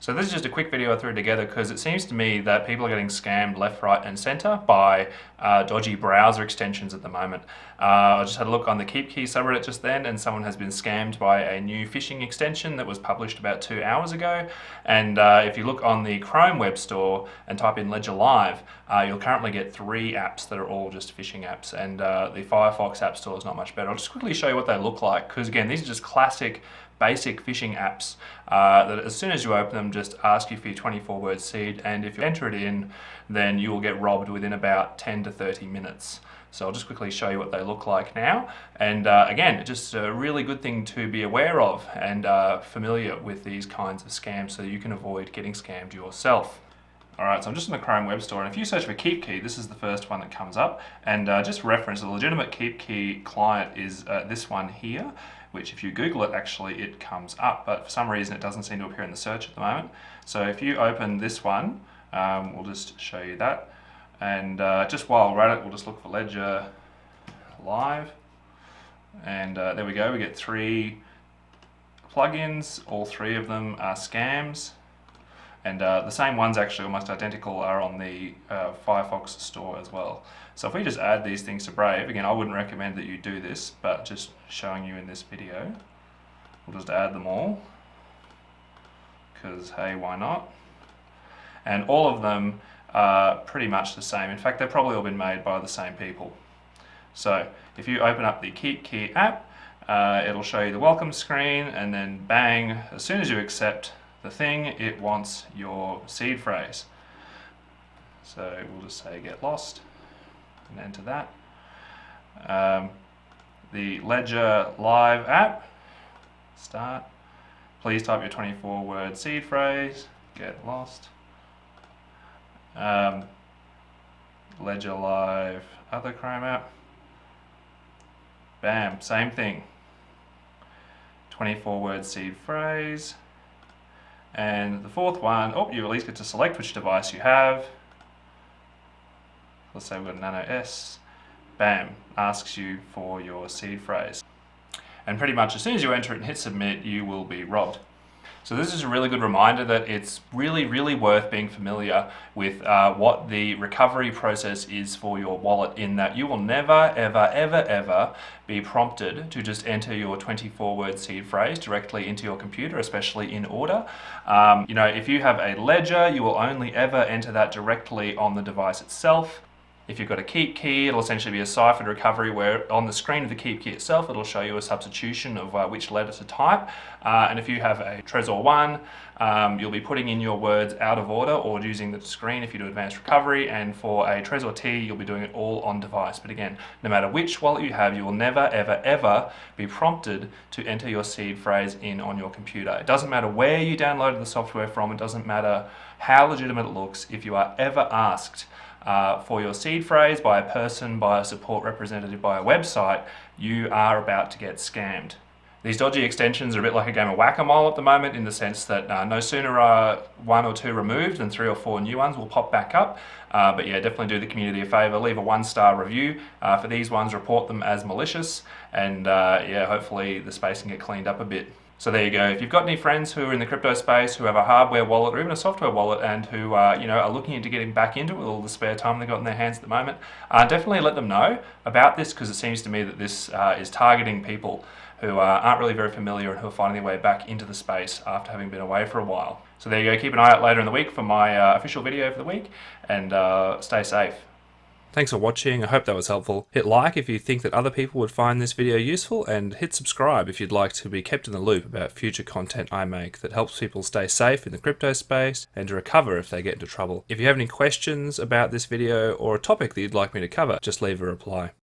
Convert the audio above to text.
So this is just a quick video I threw together because it seems to me that people are getting scammed left, right and center by dodgy browser extensions at the moment. I just had a look on the Keepkey subreddit just then, and someone has been scammed by a new phishing extension that was published about 2 hours ago. And if you look on the Chrome web store and type in Ledger Live, you'll currently get 3 apps that are all just phishing apps, and the Firefox app store is not much better. I'll just quickly show you what they look like, because again, these are just classic basic phishing apps that as soon as you open them just ask you for your 24-word seed, and if you enter it in, then you will get robbed within about 10 to 30 minutes. So I'll just quickly show you what they look like now. And again, just a really good thing to be aware of and familiar with these kinds of scams so that you can avoid getting scammed yourself. Alright, so I'm just in the Chrome web store, and if you search for Keepkey, this is the first one that comes up. And just reference, the legitimate Keepkey client is this one here, which if you Google it, actually it comes up, but for some reason it doesn't seem to appear in the search at the moment. So if you open this one, we'll just show you that. And just while we're at it, we'll just look for Ledger Live. And there we go, we get 3 plugins, all 3 of them are scams. And the same ones, actually almost identical, are on the Firefox store as well. So if we just add these things to Brave, again I wouldn't recommend that you do this, but just showing you in this video, we'll just add them all, because hey, why not? And all of them are pretty much the same. In fact, they've probably all been made by the same people. So if you open up the Keepkey app, it'll show you the welcome screen, and then bang, as soon as you accept the thing, it wants your seed phrase. So we'll just say get lost and enter that. The Ledger Live app, start. Please type your 24-word seed phrase, get lost. Ledger Live other Chrome app, bam, same thing. 24-word seed phrase. And the 4th one, you at least get to select which device you have. Let's say we've got a Nano S. Bam, asks you for your seed phrase. And pretty much as soon as you enter it and hit submit, you will be robbed. So this is a really good reminder that it's really worth being familiar with what the recovery process is for your wallet, in that you will never ever be prompted to just enter your 24-word seed phrase directly into your computer, especially in order. You know, if you have a Ledger, you will only ever enter that directly on the device itself. If you've got a Keepkey, it'll essentially be a ciphered recovery where on the screen of the Keepkey itself, it'll show you a substitution of which letter to type. And if you have a Trezor 1, you'll be putting in your words out of order or using the screen if you do advanced recovery. And for a Trezor T, you'll be doing it all on device. But again, no matter which wallet you have, you will never ever be prompted to enter your seed phrase in on your computer. It doesn't matter where you downloaded the software from, it doesn't matter how legitimate it looks. If you are ever asked for your seed phrase by a person, by a support representative, by a website, you are about to get scammed. These dodgy extensions are a bit like a game of whack-a-mole at the moment, in the sense that no sooner are 1 or 2 removed than 3 or 4 new ones will pop back up. But yeah, definitely do the community a favour, leave a 1-star review for these ones, report them as malicious, and yeah, hopefully the space can get cleaned up a bit. So there you go. If you've got any friends who are in the crypto space, who have a hardware wallet or even a software wallet, and who you know, are looking into getting back into it with all the spare time they've got in their hands at the moment, definitely let them know about this, because it seems to me that this is targeting people who aren't really very familiar and who are finding their way back into the space after having been away for a while. So there you go. Keep an eye out later in the week for my official video for the week, and stay safe. Thanks for watching, I hope that was helpful. Hit like if you think that other people would find this video useful, and hit subscribe if you'd like to be kept in the loop about future content I make that helps people stay safe in the crypto space and to recover if they get into trouble. If you have any questions about this video or a topic that you'd like me to cover, just leave a reply.